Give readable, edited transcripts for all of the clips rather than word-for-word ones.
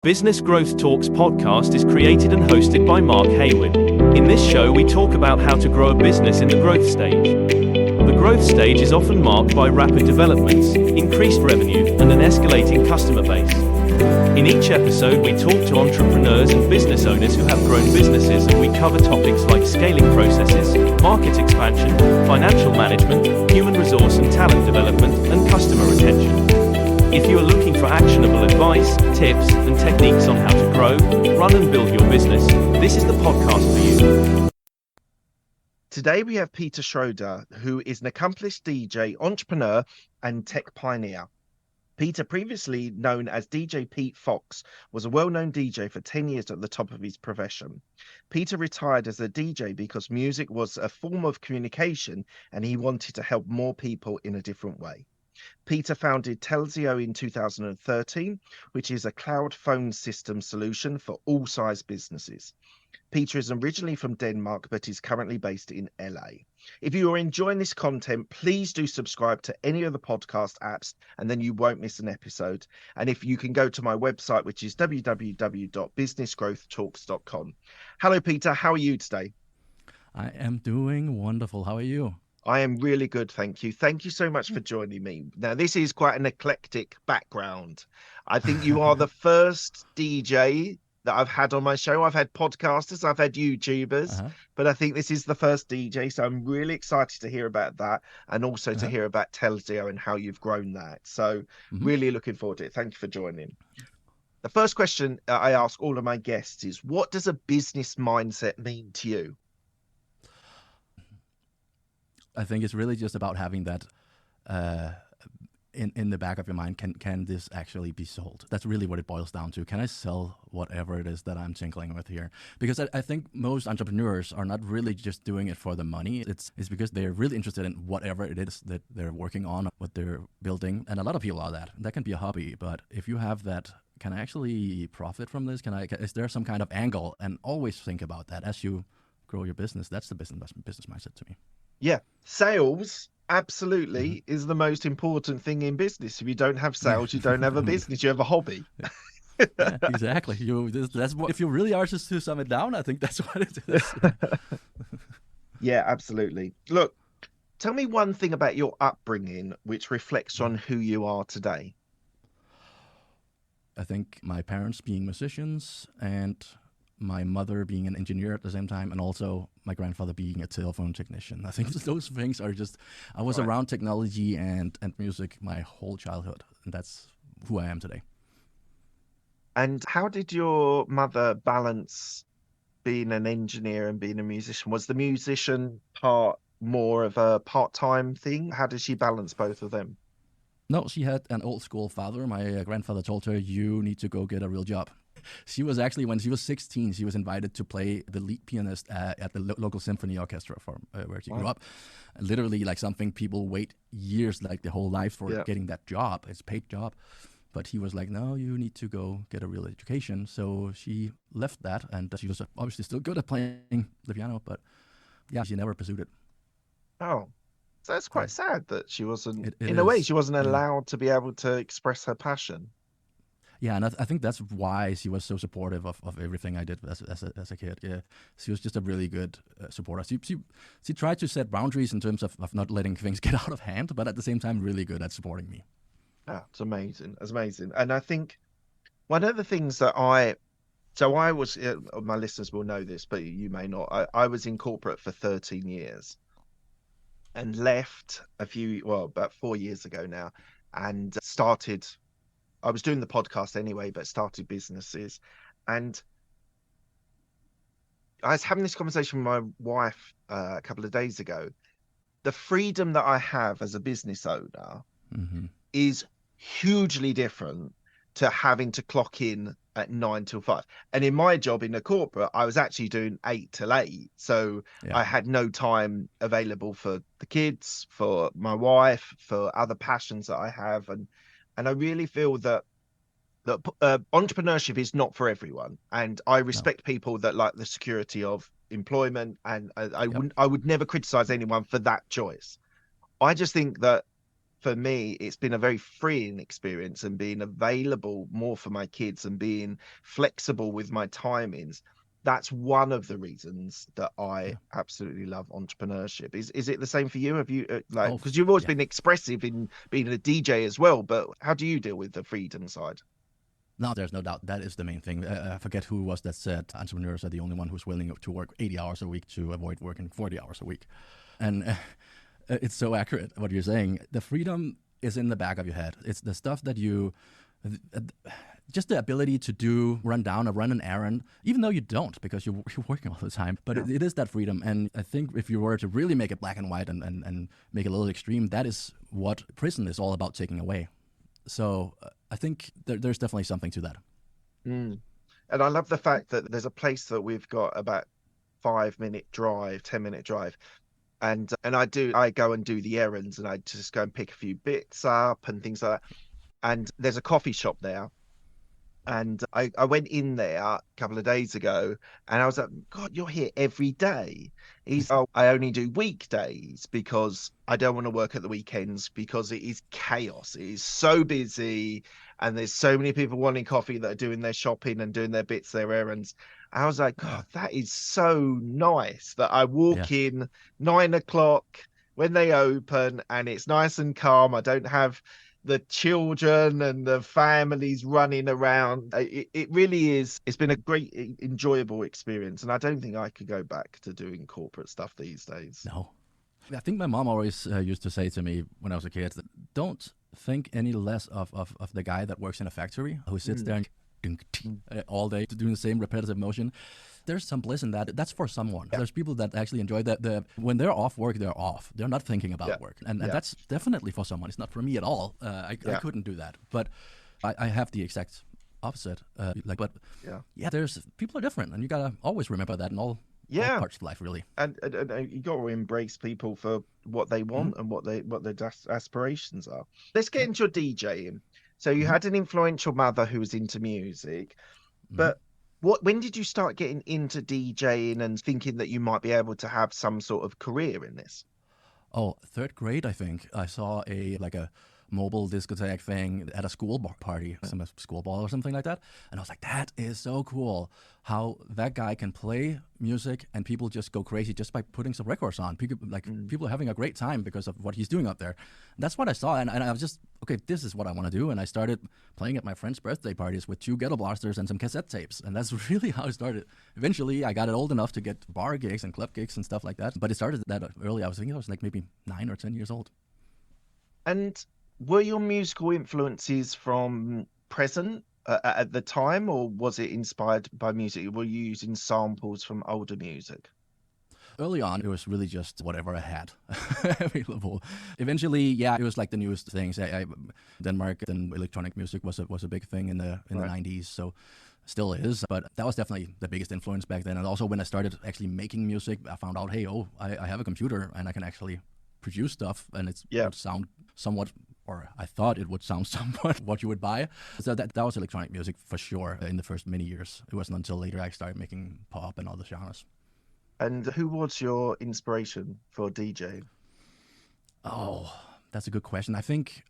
Business Growth Talks podcast is created and hosted by Mark Hayward. In this show, we talk about how to grow a business in the growth stage. The growth stage is often marked by rapid developments, increased revenue, and an escalating customer base. In each episode, we talk to entrepreneurs and business owners who have grown businesses, and we cover topics like scaling processes, market expansion, financial management, human resource and talent development, and customer retention. If you are looking for actionable advice, tips, and techniques on how to grow, run and build your business, this is the podcast for you. Today we have Peter Schroeder, who is an accomplished DJ, entrepreneur, and tech pioneer. Peter, previously known as DJ Pete Fox, was a well-known DJ for 10 years at the top of his profession. Peter retired as a DJ because music was a form of communication and he wanted to help more people in a different way. Peter founded Telzio in 2013, which is a cloud phone system solution for all size businesses. Peter is originally from Denmark, but is currently based in LA. If you are enjoying this content, please do subscribe to any of the podcast apps, and then you won't miss an episode. And if you can go to my website, which is www.businessgrowthtalks.com. Hello, Peter. How are you today? I am doing wonderful. How are you? I am really good, thank you. Thank you so much for joining me. Now, this is quite an eclectic background. I think you are the first DJ that I've had on my show. I've had podcasters, I've had YouTubers, but I think this is the first DJ. So I'm really excited to hear about that, and also to hear about Telzio and how you've grown that. So really looking forward to it. Thank you for joining. The first question I ask all of my guests is, what does a business mindset mean to you? I think it's really just about having that in the back of your mind. Can this actually be sold? That's really what it boils down to. Can I sell whatever it is that I'm tinkling with here? Because I think most entrepreneurs are not really just doing it for the money. It's because they're really interested in whatever it is that they're working on, what they're building. And a lot of people are that. That can be a hobby. But if you have that, can I actually profit from this? Is there some kind of angle? And always think about that as you grow your business. That's the business mindset to me. Yeah, sales absolutely is the most important thing in business. If you don't have sales, you don't have a business. You have a hobby. Yeah, exactly. That's what. If you really are just to sum it down, I think that's what it is. Yeah, absolutely. Look, tell me one thing about your upbringing which reflects on who you are today. I think my parents being musicians and my mother being an engineer at the same time, and also my grandfather being a telephone technician. I think those things are just, I was around technology and music my whole childhood, and that's who I am today. And how did your mother balance being an engineer and being a musician? Was the musician part more of a part-time thing? How did she balance both of them? No, she had an old school father. My grandfather told her, you need to go get a real job. She was actually, when she was 16, she was invited to play the lead pianist at the local symphony orchestra where she grew up. Literally like something people wait years, like their whole life for getting that job. It's a paid job. But he was like, no, you need to go get a real education. So she left that, and she was obviously still good at playing the piano, but yeah, she never pursued it. Oh, so that's quite sad that she wasn't, in a way, she wasn't allowed to be able to express her passion. Yeah, and I think that's why she was so supportive of everything I did as a kid. Yeah, she was just a really good supporter. She tried to set boundaries in terms of not letting things get out of hand, but at the same time, really good at supporting me. Ah, it's amazing. It's amazing. And I think one of the things that my listeners will know this, but you may not. I was in corporate for 13 years and left about 4 years ago now, and I was doing the podcast anyway, but started businesses. And I was having this conversation with my wife a couple of days ago. The freedom that I have as a business owner is hugely different to having to clock in at 9 till 5. And in my job in the corporate, I was actually doing 8 till 8. So I had no time available for the kids, for my wife, for other passions that I have. And I really feel that entrepreneurship is not for everyone. And I respect people that like the security of employment. And I would never criticize anyone for that choice. I just think that for me, it's been a very freeing experience, and being available more for my kids and being flexible with my timings. That's one of the reasons that I absolutely love entrepreneurship. Is it the same for you? Have you like, because you've always been expressive in being a DJ as well, but how do you deal with the freedom side? No, there's no doubt. That is the main thing. I forget who it was that said entrepreneurs are the only one who's willing to work 80 hours a week to avoid working 40 hours a week. And it's so accurate what you're saying. The freedom is in the back of your head. It's the stuff that you, just the ability to run an errand, even though you don't because you're working all the time. But it is that freedom. And I think if you were to really make it black and white and make it a little extreme, that is what prison is all about taking away. So I think there's definitely something to that. And I love the fact that there's a place that we've got about 5-minute drive, 10-minute drive. And I go and do the errands, and I just go and pick a few bits up and things like that. And there's a coffee shop there. And I went in there a couple of days ago, and I was like, God, you're here every day. I only do weekdays because I don't want to work at the weekends because it is chaos. It is so busy, and there's so many people wanting coffee that are doing their shopping and doing their bits, their errands. I was like, God, that is so nice that I walk in 9 o'clock when they open, and it's nice and calm. I don't have the children and the families running around. It really is. It's been a great, enjoyable experience. And I don't think I could go back to doing corporate stuff these days. No. I think my mom always used to say to me when I was a kid, don't think any less of the guy that works in a factory who sits there and all day doing the same repetitive motion. There's some bliss in that. That's for someone. There's people that actually enjoy that. When they're off work, they're off. They're not thinking about work. And that's definitely for someone. It's not for me at all. I couldn't do that. But I have the exact opposite. There's people are different, and you gotta always remember that in all parts of life, really. And you got to embrace people for what they want and what their aspirations are. Let's get into your DJing. So you had an influential mother who was into music, but when did you start getting into DJing and thinking that you might be able to have some sort of career in this? Oh, third grade, I think. I saw a mobile discotheque thing at a school party, some school ball or something like that. And I was like, that is so cool how that guy can play music and people just go crazy just by putting some records on. People are having a great time because of what he's doing up there. That's what I saw. And I was just, okay, this is what I want to do. And I started playing at my friends' birthday parties with 2 ghetto blasters and some cassette tapes. And that's really how it started. Eventually, I got it old enough to get bar gigs and club gigs and stuff like that. But it started that early. I was thinking I was like maybe 9 or 10 years old. And were your musical influences from present at the time, or was it inspired by music? Were you using samples from older music? Early on, it was really just whatever I had available. Eventually, it was like the newest things. Denmark and electronic music was a big thing in the 90s, so still is. But that was definitely the biggest influence back then. And also when I started actually making music, I found out, hey, I have a computer and I can actually produce stuff, and it would sound somewhat, or I thought it would sound somewhat what you would buy. So that was electronic music for sure in the first many years. It wasn't until later I started making pop and other genres. And who was your inspiration for DJing? Oh, that's a good question. I think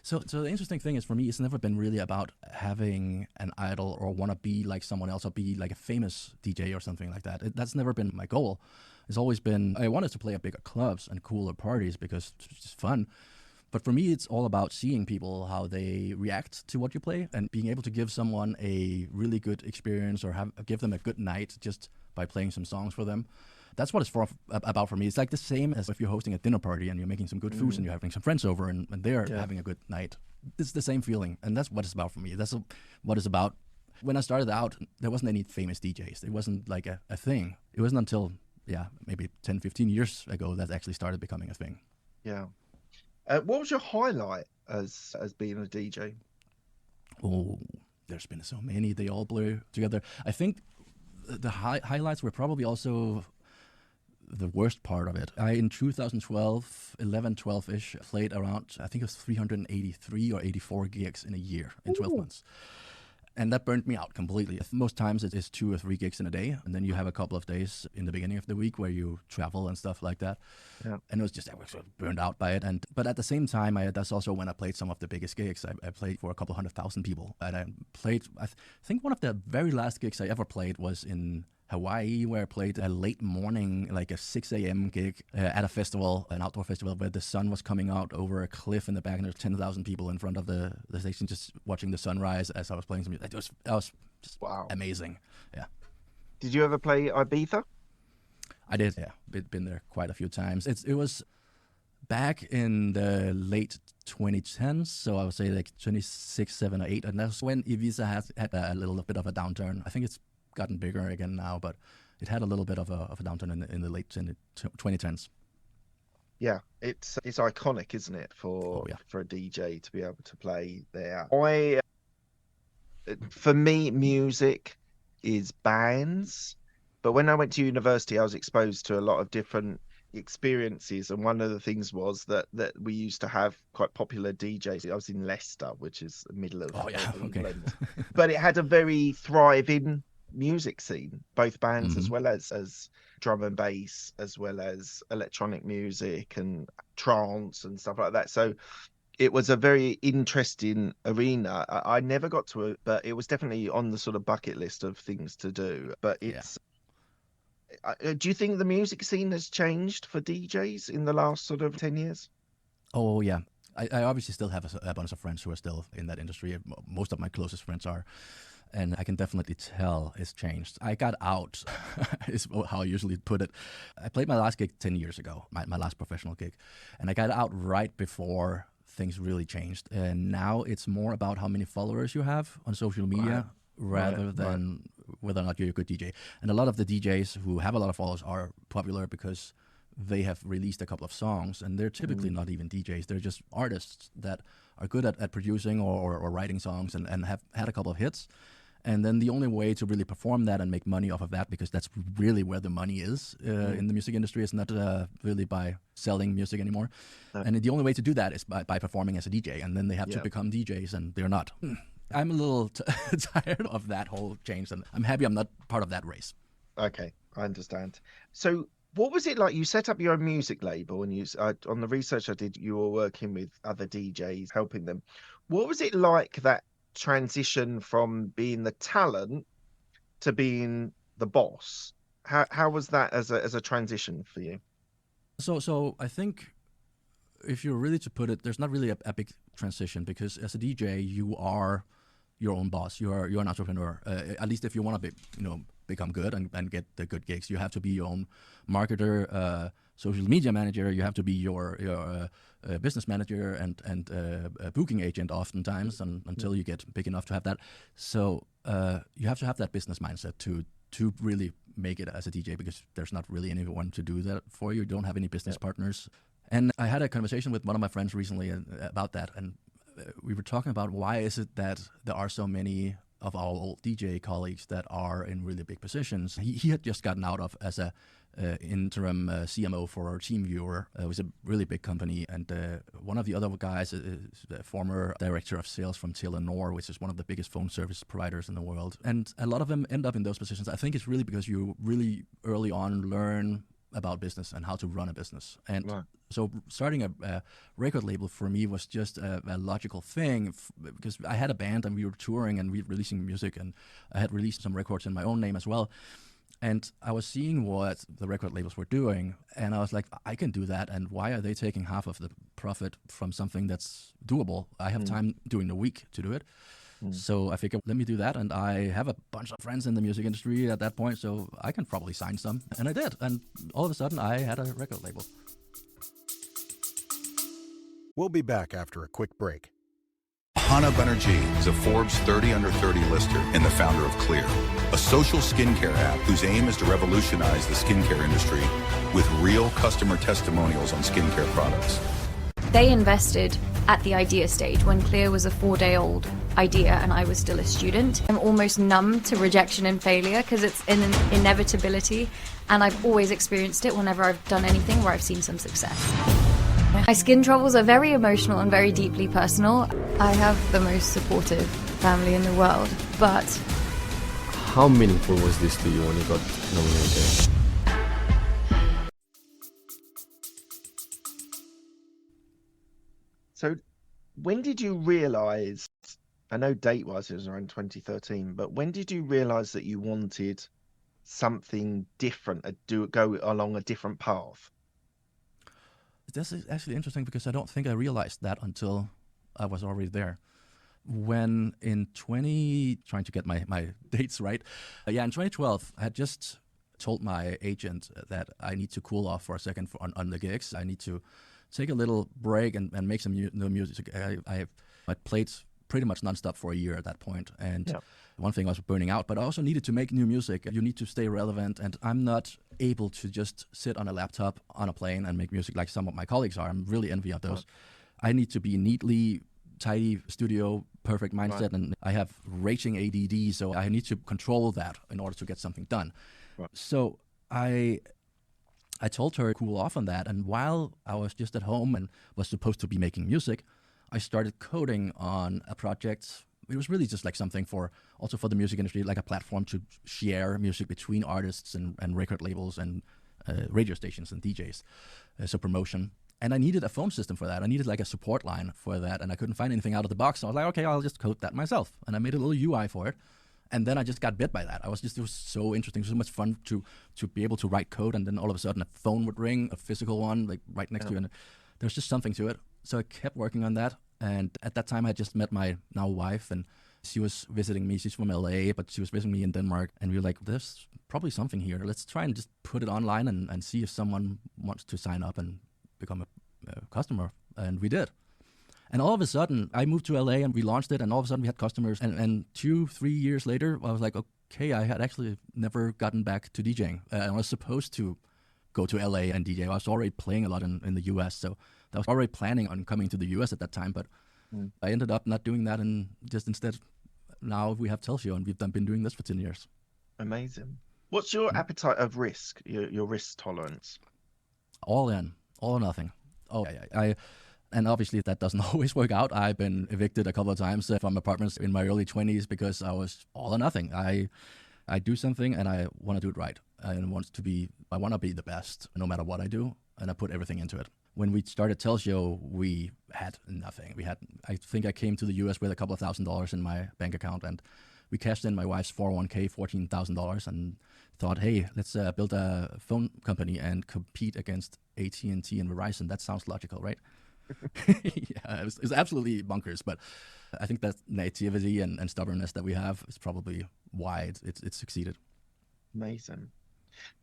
so the interesting thing is, for me, it's never been really about having an idol or want to be like someone else or be like a famous DJ or something like that. That's never been my goal. It's always been, I wanted to play at bigger clubs and cooler parties because it's just fun. But for me, it's all about seeing people, how they react to what you play, and being able to give someone a really good experience or give them a good night just by playing some songs for them. That's what it's about for me. It's like the same as if you're hosting a dinner party and you're making some good food and you're having some friends over and they're having a good night. It's the same feeling, and that's what it's about for me. That's what it's about. When I started out, there wasn't any famous DJs. It wasn't like a thing. It wasn't until, maybe 10, 15 years ago that actually started becoming a thing. Yeah. What was your highlight as being a DJ? Oh, there's been so many. They all blur together. I think the highlights were probably also the worst part of it. In 2012, 12-ish, played around, I think it was 383 or 84 gigs in a year, in 12 months. And that burned me out completely. Most times it is 2 or 3 gigs in a day, and then you have a couple of days in the beginning of the week where you travel and stuff like that. Yeah. And I was sort of burned out by it. But at the same time, that's also when I played some of the biggest gigs. I played for a couple 100,000 people, and I played. I think one of the very last gigs I ever played was in Hawaii, where I played a late morning, like a 6 a.m. gig at a festival, an outdoor festival, where the sun was coming out over a cliff in the back, and there were 10,000 people in front of the station just watching the sunrise as I was playing some music. That was just amazing. Yeah. Did you ever play Ibiza? I did, yeah. Been there quite a few times. It was back in the late 2010s, so I would say like 26, 7, or 8, and that's when Ibiza had a little bit of a downturn. I think it's gotten bigger again now, but it had a little bit of a downturn in the late 2010s. Yeah, it's iconic, isn't it, for a DJ to be able to play there. For me, music is bands, but when I went to university, I was exposed to a lot of different experiences, and one of the things was that we used to have quite popular DJs. I was in Leicester, which is the middle of England, but it had a very thriving music scene, both bands as well as drum and bass, as well as electronic music and trance and stuff like that. So it was a very interesting arena. I never got to it, but it was definitely on the sort of bucket list of things to do. But it's do you think the music scene has changed for DJs in the last sort of 10 years? Oh yeah, I obviously still have a bunch of friends who are still in that industry. Most of my closest friends are. And I can definitely tell it's changed. I got out, is how I usually put it. I played my last gig 10 years ago, my last professional gig. And I got out right before things really changed. And now it's more about how many followers you have on social media rather than whether or not you're a good DJ. And a lot of the DJs who have a lot of followers are popular because they have released a couple of songs, and they're typically not even DJs. They're just artists that are good at producing or writing songs and have had a couple of hits. And then the only way to really perform that and make money off of that, because that's really where the money is in the music industry, is not really by selling music anymore. And the only way to do that is by performing as a DJ. And then they have to become DJs, and they're not. I'm a little tired of that whole change, and I'm happy I'm not part of that race. Okay, I understand. So what was it like? You set up your own music label, and you on the research I did, you were working with other DJs, helping them. What was it like, that transition from being the talent to being the boss? How was that as a transition for you? So I think, if you're really to put it, there's not really a big transition, because as a DJ you are your own boss. You're an entrepreneur. At least if you want to become good and get the good gigs, you have to be your own marketer, social media manager. You have to be your business manager and a booking agent oftentimes, until you get big enough to have that. So you have to have that business mindset to really make it as a DJ, because there's not really anyone to do that for you. You don't have any business partners. And I had a conversation with one of my friends recently about that, and we were talking about why is it that there are so many of our old DJ colleagues that are in really big positions. He had just gotten out of as a interim CMO for TeamViewer. It was a really big company, and one of the other guys is the former director of sales from Telenor, which is one of the biggest phone service providers in the world. And a lot of them end up in those positions. I think it's really because you really early on learn about business and how to run a business. And so starting a record label for me was just a logical thing, because I had a band and we were touring and we were releasing music, and I had released some records in my own name as well. And I was seeing what the record labels were doing, and I was like, I can do that, and why are they taking half of the profit from something that's doable? I have time during the week to do it. So I figured, let me do that, and I have a bunch of friends in the music industry at that point, so I can probably sign some. And I did, and all of a sudden I had a record label. We'll be back after a quick break. Hana Banerjee is a Forbes 30 Under 30 lister and the founder of Clear, a social skincare app whose aim is to revolutionize the skincare industry with real customer testimonials on skincare products. They invested at the idea stage when Clear was a 4-day-old idea and I was still a student. I'm almost numb to rejection and failure because it's an inevitability, and I've always experienced it whenever I've done anything where I've seen some success. My skin troubles are very emotional and very deeply personal. I have the most supportive family in the world. But how meaningful was this to you when you got nominated? So when did you realize, I know date-wise it was around 2013, but when did you realize that you wanted something different, go along a different path? This is actually interesting because I don't think I realized that until I was already there. When in trying to get my dates right, in 2012, I had just told my agent that I need to cool off for a second on the gigs. I need to take a little break and make some new music. I played pretty much nonstop for a year at that point, and one thing I was burning out, but I also needed to make new music. You need to stay relevant, and I'm not able to just sit on a laptop on a plane and make music like some of my colleagues are. I'm really envy of those. I need to be neatly, tidy studio, perfect mindset, and I have raging ADD, so I need to control that in order to get something done. So I told her to cool off on that, and while I was just at home and was supposed to be making music, I started coding on a project. It was really just like something for the music industry, like a platform to share music between artists and record labels and radio stations and DJs, so promotion. And I needed a phone system for that. I needed like a support line for that, and I couldn't find anything out of the box. So I was like, okay, I'll just code that myself. And I made a little UI for it. And then I just got bit by that. It was so interesting, so much fun to be able to write code, and then all of a sudden a phone would ring, a physical one, like right next to you, and there was just something to it. So I kept working on that, and at that time I had just met my now wife, and she was visiting me. She's from LA, but she was visiting me in Denmark, and we were like, there's probably something here. Let's try and just put it online and see if someone wants to sign up and become a customer, and we did. And all of a sudden, I moved to LA and we launched it, and all of a sudden we had customers. And 2-3 years later, I was like, okay, I had actually never gotten back to DJing. I was supposed to go to LA and DJ. I was already playing a lot in the US, so I was already planning on coming to the US at that time, but I ended up not doing that, and just instead, now we have Telzio, and we've been doing this for 10 years. Amazing. What's your appetite of risk, your risk tolerance? All in, all or nothing. And obviously that doesn't always work out. I've been evicted a couple of times from apartments in my early 20s because I was all or nothing. I do something and I want to do it right. I want to be the best no matter what I do, and I put everything into it. When we started Telzio, we had nothing. I think I came to the US with a couple of $1,000s in my bank account, and we cashed in my wife's 401k, $14,000, and thought, hey, let's build a phone company and compete against AT&T and Verizon. That sounds logical, right? Yeah, it's absolutely bonkers, but I think that naivety and stubbornness that we have is probably why it's succeeded. Amazing.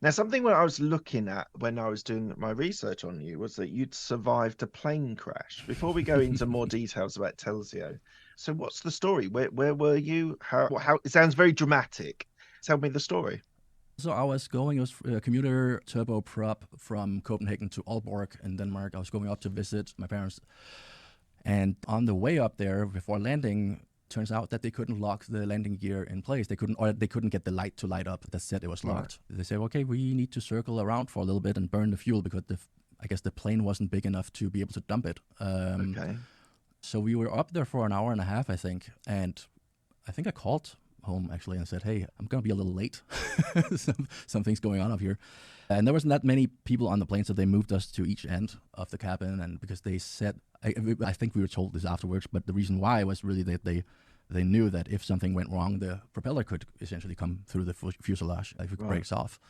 Now, something that I was looking at when I was doing my research on you was that you'd survived a plane crash. Before we go into more details about Telzio, so what's the story? Where were you? How? It sounds very dramatic. Tell me the story. So I was going, it was a commuter turboprop from Copenhagen to Aalborg in Denmark. I was going up to visit my parents. And on the way up there, before landing, turns out that they couldn't lock the landing gear in place. They couldn't get the light to light up that said it was locked. Right. They said, okay, we need to circle around for a little bit and burn the fuel because I guess the plane wasn't big enough to be able to dump it. Okay. So we were up there for an hour and a half, I think. And I think I called home actually and said, hey, I'm going to be a little late. Something's going on up here. And there wasn't that many people on the plane, so they moved us to each end of the cabin. And because they said, I think we were told this afterwards, but the reason why was really that they knew that if something went wrong, the propeller could essentially come through the fuselage if it breaks off.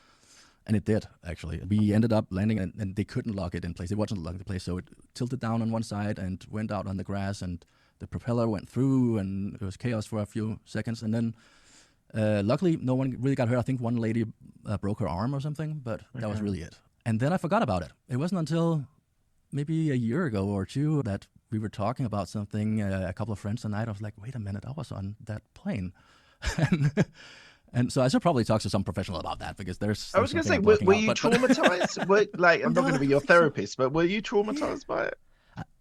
And it did, actually. We ended up landing, and they couldn't lock it in place. It wasn't locked in place, so it tilted down on one side and went out on the grass, and the propeller went through, and it was chaos for a few seconds. And then, luckily, no one really got hurt. I think one lady broke her arm or something, but that was really it. And then I forgot about it. It wasn't until maybe a year ago or two that we were talking about something, a couple of friends tonight. I was like, wait a minute, I was on that plane. And so I should probably talk to some professional about that, because I was going to say, were you traumatized? I'm not going to be your therapist, but were you traumatized by it?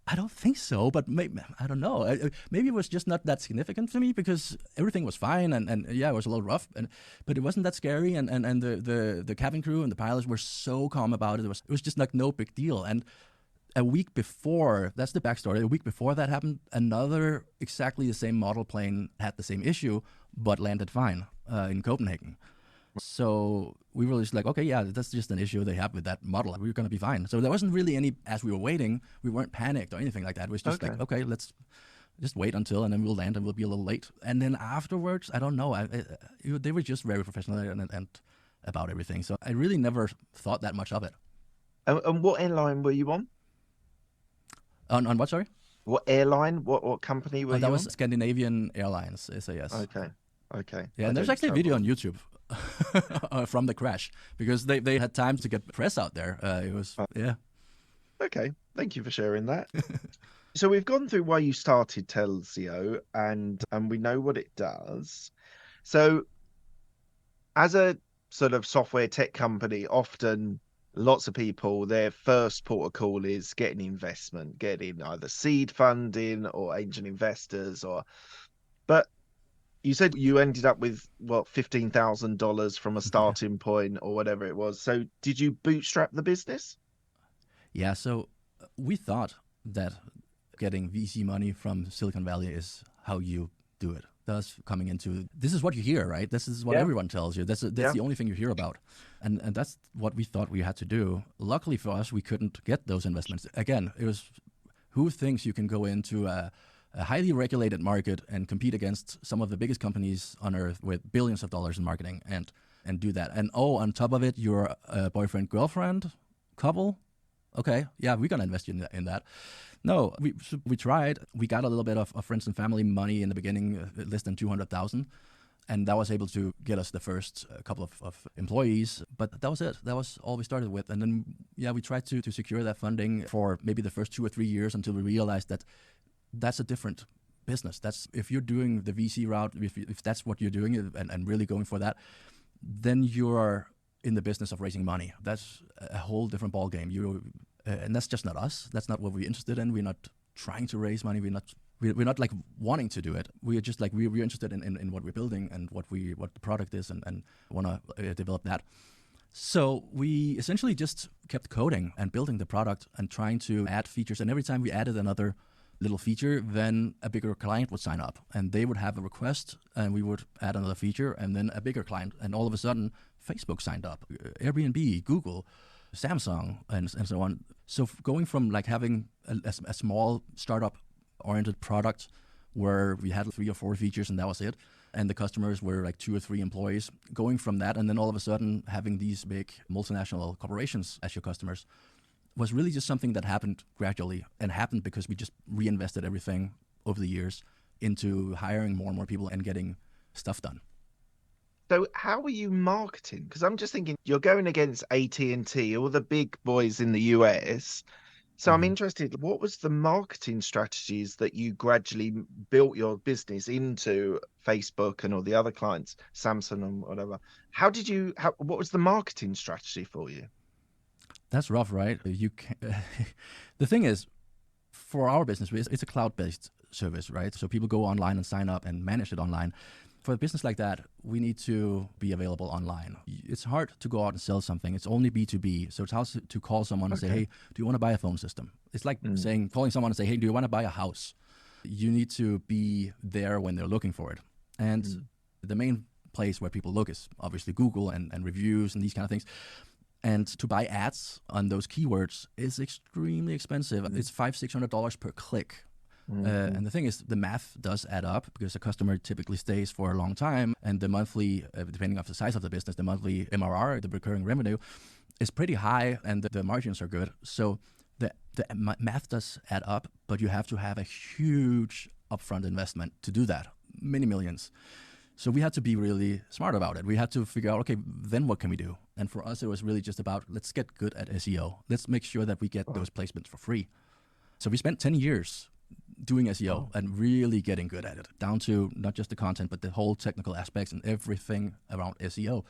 I don't think so, but maybe, I don't know. Maybe it was just not that significant for me because everything was fine, and yeah, it was a little rough, but it wasn't that scary, and the cabin crew and the pilots were so calm about it. It was just like no big deal, and a week before, that's the backstory, a week before that happened, another exactly the same model plane had the same issue, but landed fine in Copenhagen. So we were just like, okay, yeah, that's just an issue they have with that model. We're going to be fine. So there wasn't really any, as we were waiting, we weren't panicked or anything like that. It was just like, okay, let's just wait until, and then we'll land and we'll be a little late. And then afterwards, I don't know, they were just very professional and about everything. So I really never thought that much of it. And what airline were you on? On what, sorry? What airline? What company were you on? That was Scandinavian Airlines, SAS. Okay. Yeah, and there's actually a video on YouTube from the crash, because they had time to get press out there. It was, yeah. Okay, thank you for sharing that. So we've gone through why you started Telzio, and we know what it does. So as a sort of software tech company, often lots of people, their first port of call is getting investment, getting either seed funding or angel investors, but you said you ended up with what, $15,000 from a starting point or whatever it was. So did you bootstrap the business? Yeah, so we thought that getting VC money from Silicon Valley is how you do it. Thus, coming into, this is what you hear, right? This is what everyone tells you. That's the only thing you hear about. And that's what we thought we had to do. Luckily for us, we couldn't get those investments. Again, it was, who thinks you can go into a highly regulated market and compete against some of the biggest companies on earth with billions of dollars in marketing and do that? And on top of it, you're a boyfriend-girlfriend couple? Okay, yeah, we're going to invest in that. No, we tried. We got a little bit of friends and family money in the beginning, less than 200,000. And that was able to get us the first couple of employees. But that was it. That was all we started with. And then, yeah, we tried to secure that funding for maybe the first 2 or 3 years until we realized that that's a different business. That's, if you're doing the VC route, if that's what you're doing and really going for that, then you're in the business of raising money. That's a whole different ballgame. And that's just not us. That's not what we're interested in. We're not trying to raise money. We're not like wanting to do it. We're just like, we're interested in what we're building and what the product is and want to develop that. So we essentially just kept coding and building the product and trying to add features. And every time we added another little feature, then a bigger client would sign up and they would have a request and we would add another feature and then a bigger client. And all of a sudden, Facebook signed up, Airbnb, Google, Samsung, and so on. So going from like having a small startup-oriented product where we had 3 or 4 features and that was it, and the customers were like 2 or 3 employees, going from that and then all of a sudden having these big multinational corporations as your customers was really just something that happened gradually and happened because we just reinvested everything over the years into hiring more and more people and getting stuff done. So how are you marketing? Because I'm just thinking you're going against AT&T, all the big boys in the US. So I'm interested, what was the marketing strategies that you gradually built your business into Facebook and all the other clients, Samsung and whatever? What was the marketing strategy for you? That's rough, right? The thing is, for our business, it's a cloud-based service, right? So people go online and sign up and manage it online. For a business like that, we need to be available online. It's hard to go out and sell something. It's only B2B. So it's hard to call someone and say, hey, do you want to buy a phone system? It's like calling someone and say, hey, do you want to buy a house? You need to be there when they're looking for it. And the main place where people look is obviously Google and reviews and these kind of things. And to buy ads on those keywords is extremely expensive. It's $500-600 per click. And the thing is, the math does add up because a customer typically stays for a long time, and the monthly, depending on the size of the business, the monthly MRR, the recurring revenue, is pretty high, and the margins are good. So the math does add up, but you have to have a huge upfront investment to do that, many millions. So we had to be really smart about it. We had to figure out, okay, then what can we do? And for us, it was really just about, let's get good at SEO. Let's make sure that we get those placements for free. So we spent 10 years doing SEO and really getting good at it, down to not just the content, but the whole technical aspects and everything around SEO.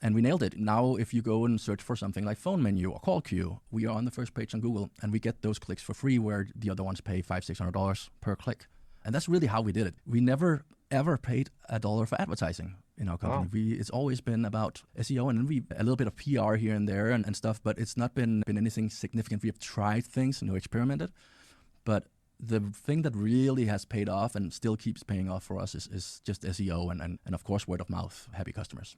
And we nailed it. Now, if you go and search for something like phone menu or call queue, we are on the first page on Google, and we get those clicks for free, where the other ones pay $500-600 per click. And that's really how we did it. We never, ever paid $1 for advertising. in our company. Wow. It's always been about SEO and a little bit of PR here and there and stuff, but it's not been anything significant. We have tried things, experimented, but the thing that really has paid off and still keeps paying off for us is just SEO and of course word of mouth, happy customers.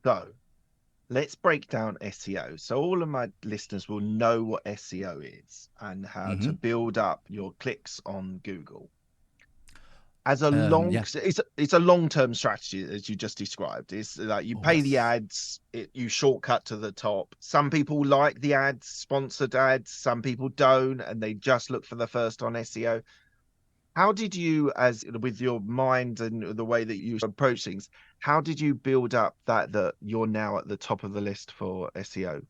So let's break down SEO. So all of my listeners will know what SEO is and how to build up your clicks on Google. As a it's a long-term strategy, as you just described. It's like you pay the ads, you shortcut to the top. Some people like the ads, sponsored ads. Some people don't, and they just look for the first on SEO. How did you, as with your mind and the way that you approach things, how did you build up that you're now at the top of the list for SEO?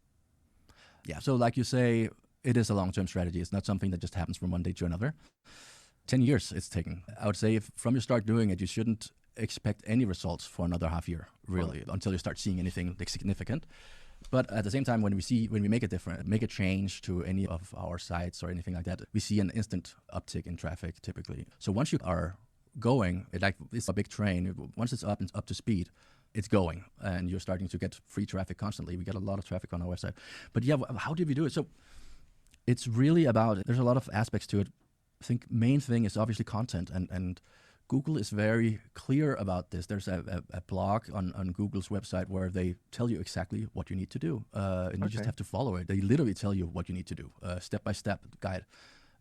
Yeah, so like you say, it is a long-term strategy. It's not something that just happens from one day to another. 10 years it's taken. I would say if from you start doing it, you shouldn't expect any results for another half year, really, until you start seeing anything like significant. But at the same time, when we make a change to any of our sites or anything like that, we see an instant uptick in traffic typically. So once you are going, it's a big train. Once it's up to speed, it's going, and you're starting to get free traffic constantly. We get a lot of traffic on our website. But yeah, how did we do it? So it's really about, there's a lot of aspects to it. I think main thing is obviously content, and Google is very clear about this. There's a blog on Google's website where they tell you exactly what you need to do, and you just have to follow it. They literally tell you what you need to do, step-by-step guide.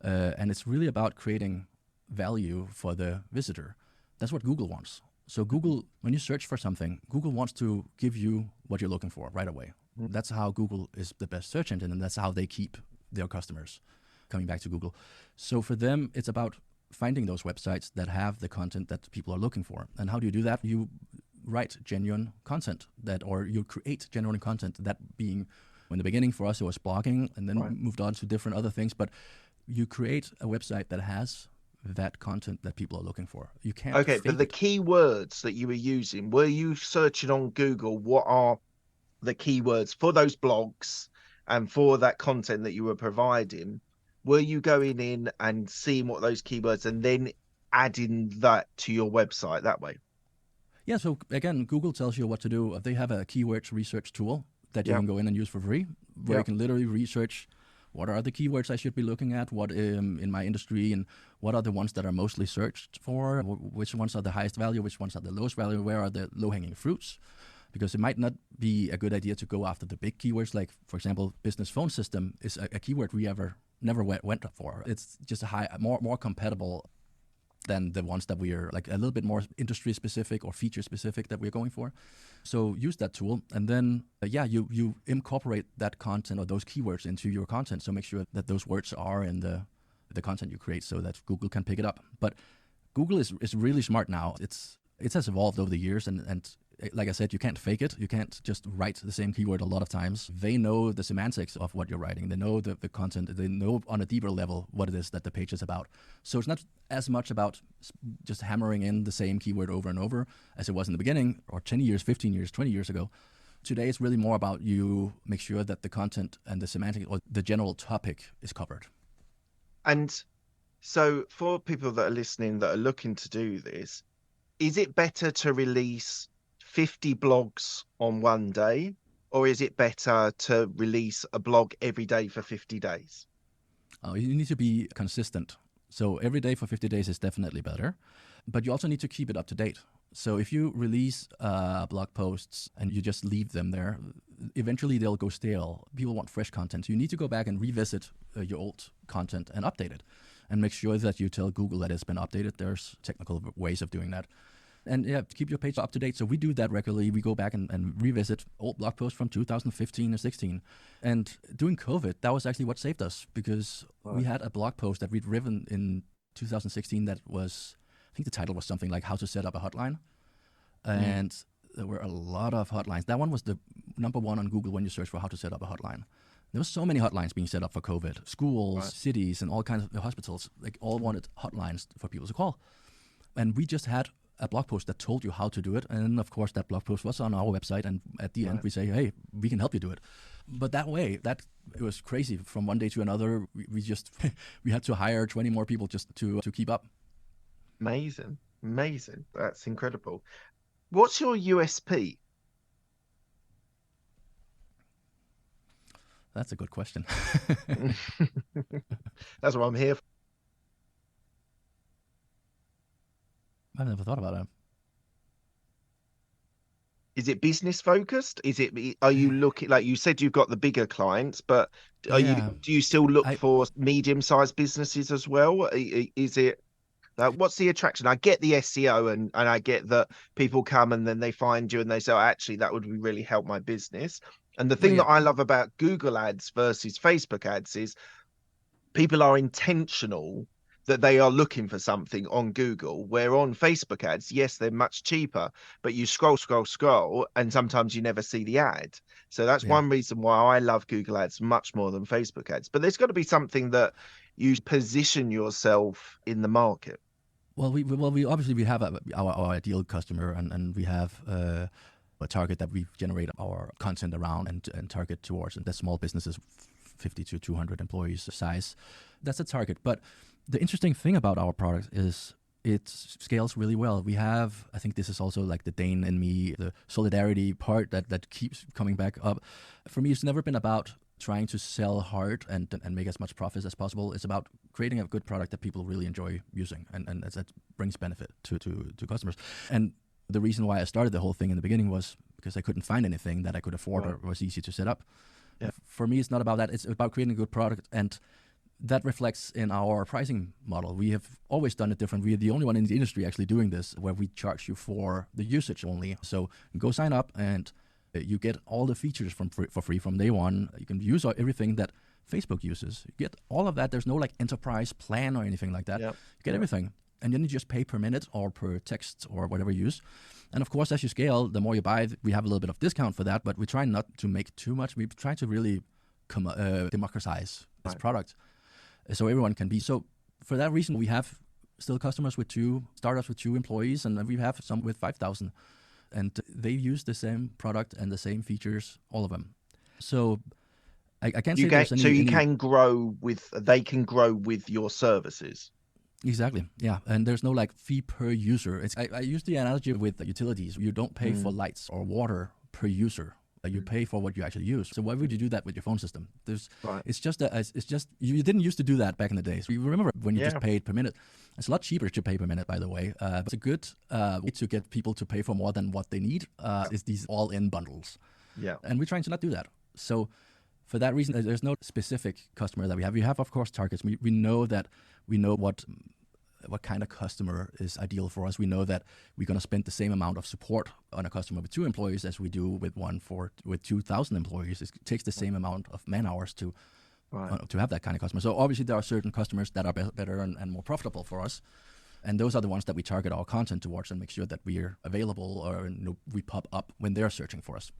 And it's really about creating value for the visitor. That's what Google wants. So Google, when you search for something, Google wants to give you what you're looking for right away. That's how Google is the best search engine, and that's how they keep their customers coming back to Google. So for them, it's about finding those websites that have the content that people are looking for. And how do you do that? You write genuine content or you create genuine content. That being, in the beginning for us, it was blogging, and then moved on to different other things. But you create a website that has that content that people are looking for. You can't. Okay, but the keywords that you were using, were you searching on Google? What are the keywords for those blogs and for that content that you were providing? Were you going in and seeing what those keywords and then adding that to your website that way? Yeah, so again, Google tells you what to do. They have a keywords research tool that you can go in and use for free, where you can literally research what are the keywords I should be looking at, what in my industry, and what are the ones that are mostly searched for, which ones are the highest value, which ones are the lowest value, where are the low-hanging fruits. Because it might not be a good idea to go after the big keywords, like, for example, business phone system is a keyword we never went for. It's just more compatible than the ones that we are like a little bit more industry specific or feature specific that we're going for. So use that tool, and then you incorporate that content or those keywords into your content. So make sure that those words are in the content you create, so that Google can pick it up. But Google is really smart now. It has evolved over the years, and like I said, you can't fake it. You can't just write the same keyword a lot of times. They know the semantics of what you're writing. They know the content. They know on a deeper level what it is that the page is about. So it's not as much about just hammering in the same keyword over and over as it was in the beginning, or 10 years, 15 years, 20 years ago. Today, it's really more about you make sure that the content and the semantic or the general topic is covered. And so for people that are listening that are looking to do this, is it better to release 50 blogs on one day, or is it better to release a blog every day for 50 days? You need to be consistent. So every day for 50 days is definitely better, but you also need to keep it up to date. So if you release blog posts and you just leave them there, eventually they'll go stale. People want fresh content. So you need to go back and revisit your old content and update it, and make sure that you tell Google that it's been updated. There's technical ways of doing that. And keep your page up to date. So we do that regularly. We go back and revisit old blog posts from 2015 or 16. And during COVID, that was actually what saved us, because we had a blog post that we'd written in 2016 that was, I think the title was something like How to Set Up a Hotline. And there were a lot of hotlines. That one was the number one on Google when you search for how to set up a hotline. There were so many hotlines being set up for COVID. Schools, cities, and all kinds of hospitals, like all wanted hotlines for people to call. And we just had a blog post that told you how to do it. And of course, that blog post was on our website. And at the end, we say, hey, we can help you do it. But that way, it was crazy. From one day to another, we just, we had to hire 20 more people just to keep up. Amazing. That's incredible. What's your USP? That's a good question. That's what I'm here for. I've never thought about it. Is it business focused? Are you looking, like you said, you've got the bigger clients, but Yeah, do you still look I for medium-sized businesses as well? Is it what's the attraction? I get the SEO and I get that people come and then they find you and they say, oh, actually, that would really help my business. And the well, thing yeah, that I love about Google ads versus Facebook ads is people are intentional that they are looking for something on Google, where on Facebook ads, yes, they're much cheaper, but you scroll, and sometimes you never see the ad. So that's yeah. one reason why I love Google ads much more than Facebook ads. But there's got to be something that you position yourself in the market. Well, we obviously we have our ideal customer, and we have a target that we generate our content around and target towards, and that's small businesses, 50 to 200 employees size. That's a target. But the interesting thing about our product is it scales really well. We have, I think this is also like the Dane in me, the solidarity part that keeps coming back up. For me, it's never been about trying to sell hard and make as much profit as possible. It's about creating a good product that people really enjoy using and that brings benefit to customers. And the reason why I started the whole thing in the beginning was because I couldn't find anything that I could afford or was easy to set up. Yeah. For me, it's not about that. It's about creating a good product, and that reflects in our pricing model. We have always done it different. We are the only one in the industry actually doing this, where we charge you for the usage only. So go sign up and you get all the features for free from day one. You can use everything that Facebook uses. You get all of that. There's no like enterprise plan or anything like that. Yep. You get everything. And then you just pay per minute or per text or whatever you use. And of course, as you scale, the more you buy, we have a little bit of discount for that, but we try not to make too much. We try to really democratize this product so everyone can be. So for that reason, we have still customers with startups with 2 employees, and we have some with 5,000. And they use the same product and the same features, all of them. So I can't say there's any... So you can grow they can grow with your services. Exactly, yeah. And there's no like fee per user. I use the analogy with the utilities. You don't pay for lights or water per user. You pay for what you actually use. So why would you do that with your phone system? It's just you didn't used to do that back in the days. You remember when you just paid per minute. It's a lot cheaper to pay per minute, by the way. It's a good way to get people to pay for more than what they need. Is these all-in bundles. Yeah, and we're trying to not do that. So for that reason, there's no specific customer that we have. We have, of course, targets. We know what kind of customer is ideal for us. We know that we're going to spend the same amount of support on a customer with 2 employees as we do with one with 2,000 employees. It takes the same amount of man hours to have that kind of customer. So obviously there are certain customers that are better and more profitable for us. And those are the ones that we target our content towards and make sure that we are available or we pop up when they're searching for us.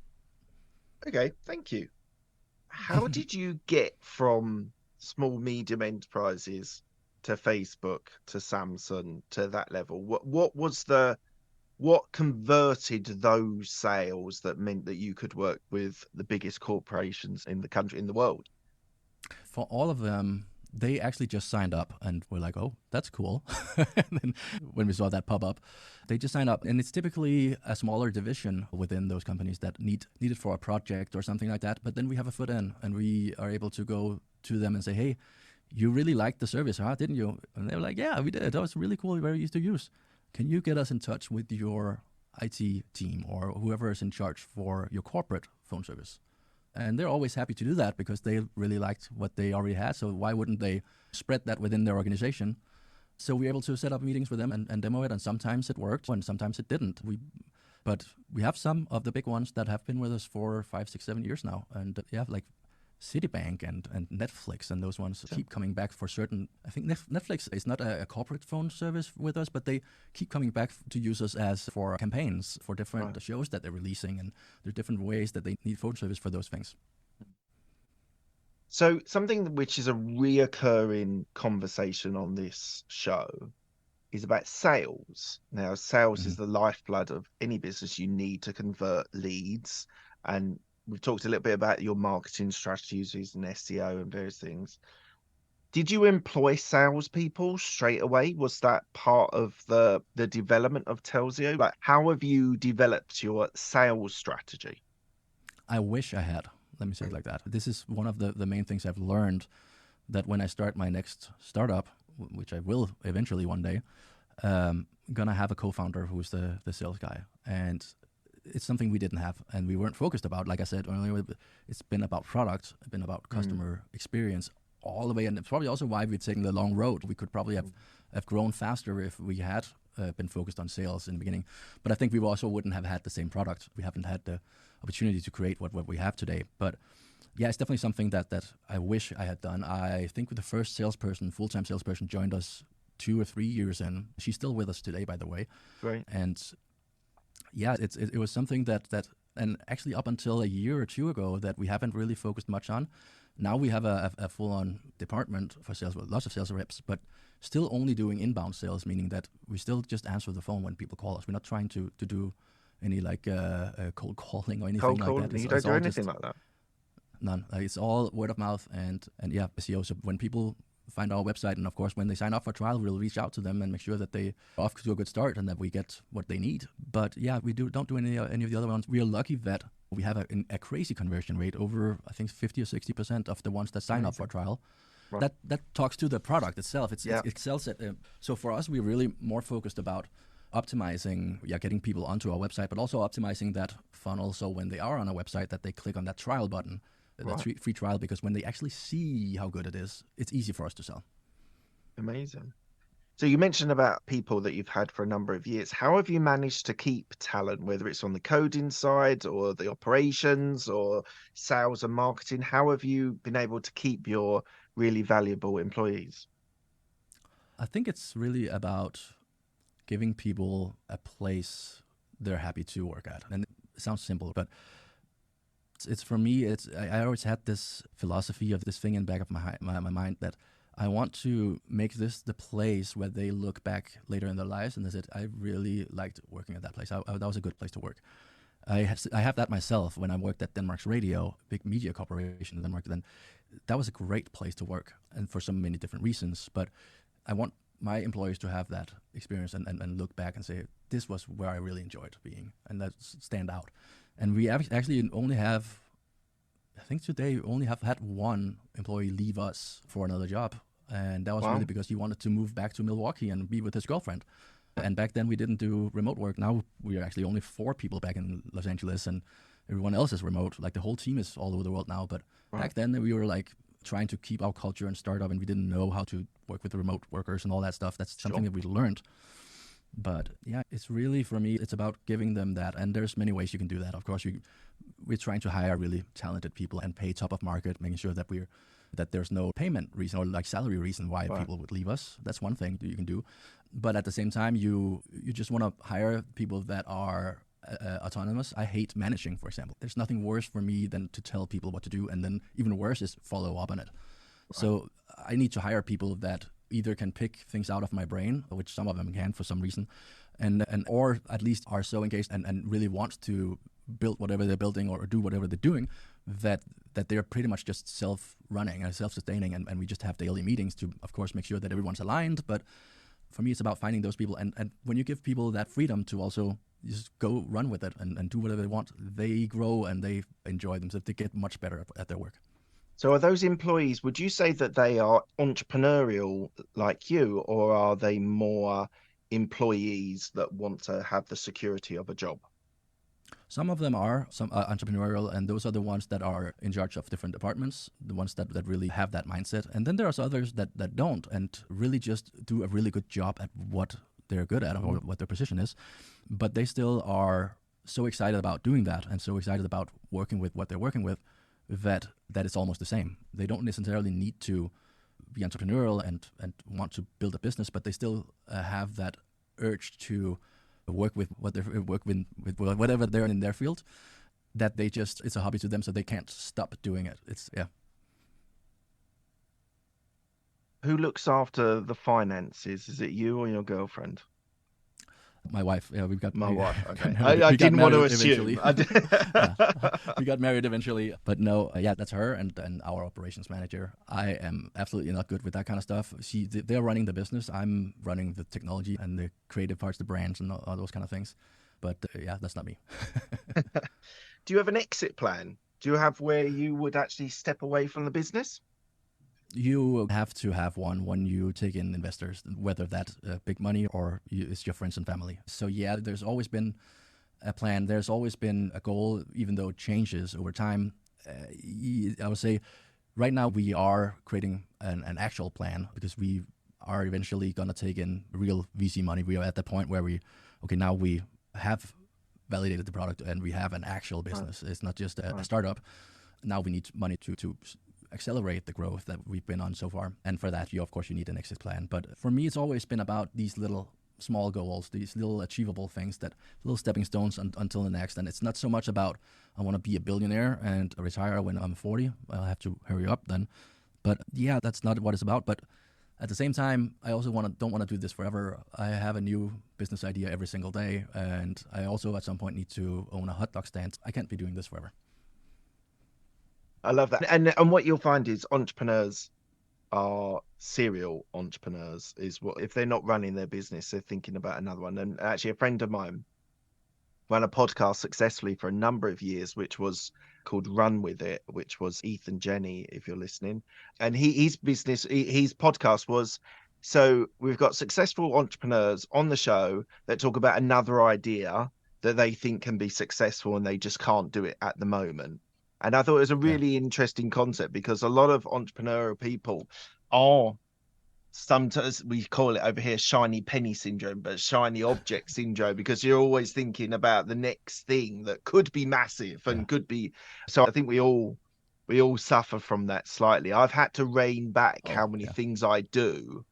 Okay, thank you. How did you get from small, medium enterprises to Facebook to Samsung to that level? What converted those sales that meant that you could work with the biggest corporations in the country, in the world? For all of them, they actually just signed up and were like, oh, that's cool. And then when we saw that pop up, they just signed up. And it's typically a smaller division within those companies that need it for a project or something like that. But then we have a foot in and we are able to go to them and say, hey, you really liked the service, huh? Didn't you? And they were like, yeah, we did. That was really cool, very easy to use. Can you get us in touch with your IT team or whoever is in charge for your corporate phone service? And they're always happy to do that because they really liked what they already had. So why wouldn't they spread that within their organization? So we were able to set up meetings with them and demo it. And sometimes it worked and sometimes it didn't. But we have some of the big ones that have been with us for 5, 6, 7 years now. And yeah, like Citibank and Netflix and those ones keep coming back for certain. I think Netflix is not a corporate phone service with us, but they keep coming back to use us as for campaigns for different shows that they're releasing, and there's different ways that they need phone service for those things. So something which is a reoccurring conversation on this show is about sales. Now, sales is the lifeblood of any business. You need to convert leads, and we've talked a little bit about your marketing strategies using SEO and various things. Did you employ salespeople straight away? Was that part of the development of Telzio? Like, how have you developed your sales strategy? I wish I had. Let me say it like that. This is one of the main things I've learned, that when I start my next startup, which I will eventually one day, gonna have a co-founder who's the sales guy. And it's something we didn't have and we weren't focused about. Like I said earlier, it's been about product, it's been about customer experience all the way. And it's probably also why we're taking the long road. We could probably have grown faster if we had been focused on sales in the beginning. But I think we also wouldn't have had the same product. We haven't had the opportunity to create what we have today. But yeah, it's definitely something that I wish I had done. I think the first full-time salesperson joined us 2 or 3 years in. She's still with us today, by the way. Right. And yeah, it was something that and actually up until a year or two ago that we haven't really focused much on. Now we have a full-on department for sales with lots of sales reps, but still only doing inbound sales, meaning that we still just answer the phone when people call us. We're not trying to do any like cold calling or anything like that. You don't do anything like that? None. It's all word of mouth and yeah, SEO. So when people find our website, and of course when they sign up for trial, we'll reach out to them and make sure that they are off to a good start and that we get what they need. But yeah, we don't do any of the other ones. We are lucky that we have a crazy conversion rate, over I think 50 or 60% of the ones that sign up for trial. Right. That talks to the product itself. It excels at. So for us, we're really more focused about optimizing, getting people onto our website, but also optimizing that funnel. So when they are on our website, that they click on that trial button, that free trial, because when they actually see how good it is, it's easy for us to sell. Amazing. So you mentioned about people that you've had for a number of years. How have you managed to keep talent, whether it's on the coding side or the operations or sales and marketing? How have you been able to keep your really valuable employees? I think it's really about giving people a place they're happy to work at. And it sounds simple, but it's for me, I always had this philosophy of this thing in the back of my mind that I want to make this the place where they look back later in their lives and they said, I really liked working at that place. That was a good place to work. I have that myself when I worked at Denmark's Radio, big media corporation in Denmark. Then that was a great place to work, and for so many different reasons. But I want my employees to have that experience and look back and say, this was where I really enjoyed being, and that stand out. And we actually only have, I think today, we only have had one employee leave us for another job. And that was really because he wanted to move back to Milwaukee and be with his girlfriend. And back then we didn't do remote work. Now we are actually only 4 people back in Los Angeles, and everyone else is remote. Like the whole team is all over the world now. But back then we were like trying to keep our culture and startup, and we didn't know how to work with the remote workers and all that stuff. That's something that we learned. But yeah, it's really, for me, it's about giving them that. And there's many ways you can do that. Of course, we're trying to hire really talented people and pay top of market, making sure that there's no payment reason or like salary reason why people would leave us. That's one thing that you can do. But at the same time, you just want to hire people that are autonomous. I hate managing, for example. There's nothing worse for me than to tell people what to do, and then even worse is follow up on it. So I need to hire people that either can pick things out of my brain, which some of them can for some reason, and or at least are so engaged and really want to build whatever they're building or do whatever they're doing, that they're pretty much just self-running and self-sustaining, and we just have daily meetings to, of course, make sure that everyone's aligned. But for me, it's about finding those people, and when you give people that freedom to also just go run with it and do whatever they want, they grow and they enjoy themselves. They get much better at their work. So are those employees, would you say that they are entrepreneurial like you, or are they more employees that want to have the security of a job? Some of them are entrepreneurial, and those are the ones that are in charge of different departments, the ones that really have that mindset. And then there's others that don't, and really just do a really good job at what they're good at or what their position is. But they still are so excited about doing that and so excited about working with what they're working with that it's almost the same. They don't necessarily need to be entrepreneurial and want to build a business, but they still have that urge to work with whatever they're in their field, that it's a hobby to them, so they can't stop doing it. Who looks after the finances? Is it you or your girlfriend? My wife, yeah, we've got My married. wife, okay. We got I didn't want to married assume. eventually. We got married eventually, but no, yeah, that's her and our operations manager. I am absolutely not good with that kind of stuff. They're running the business. I'm running the technology and the creative parts, the brands, and all those kind of things. But yeah, that's not me. Do you have an exit plan? Do you have where you would actually step away from the business? You have to have one when you take in investors, whether that's big money or it's your friends and family. So yeah, there's always been a plan. There's always been a goal, even though it changes over time. I would say right now we are creating an actual plan because we are eventually going to take in real VC money. We are at the point where now we have validated the product and we have an actual business. It's not just a startup. Now we need money to accelerate the growth that we've been on so far. And for that, you need an exit plan. But for me, it's always been about these little small goals, these little achievable things, that little stepping stones until the next. And it's not so much about, I want to be a billionaire and retire when I'm 40. I'll have to hurry up then. But yeah, that's not what it's about. But at the same time, I also don't want to do this forever. I have a new business idea every single day. And I also at some point need to own a hot dog stand. I can't be doing this forever. I love that. And what you'll find is entrepreneurs are serial entrepreneurs. Is what, if they're not running their business, they're thinking about another one. And actually, a friend of mine ran a podcast successfully for a number of years, which was called Run With It, which was Ethan Jenny, if you're listening. And his podcast was, so we've got successful entrepreneurs on the show that talk about another idea that they think can be successful and they just can't do it at the moment. And I thought it was a really interesting concept because a lot of entrepreneurial people are, sometimes we call it over here shiny penny syndrome, but shiny object syndrome, because you're always thinking about the next thing that could be massive and could be. So I think we all suffer from that slightly. I've had to rein back how many things I do,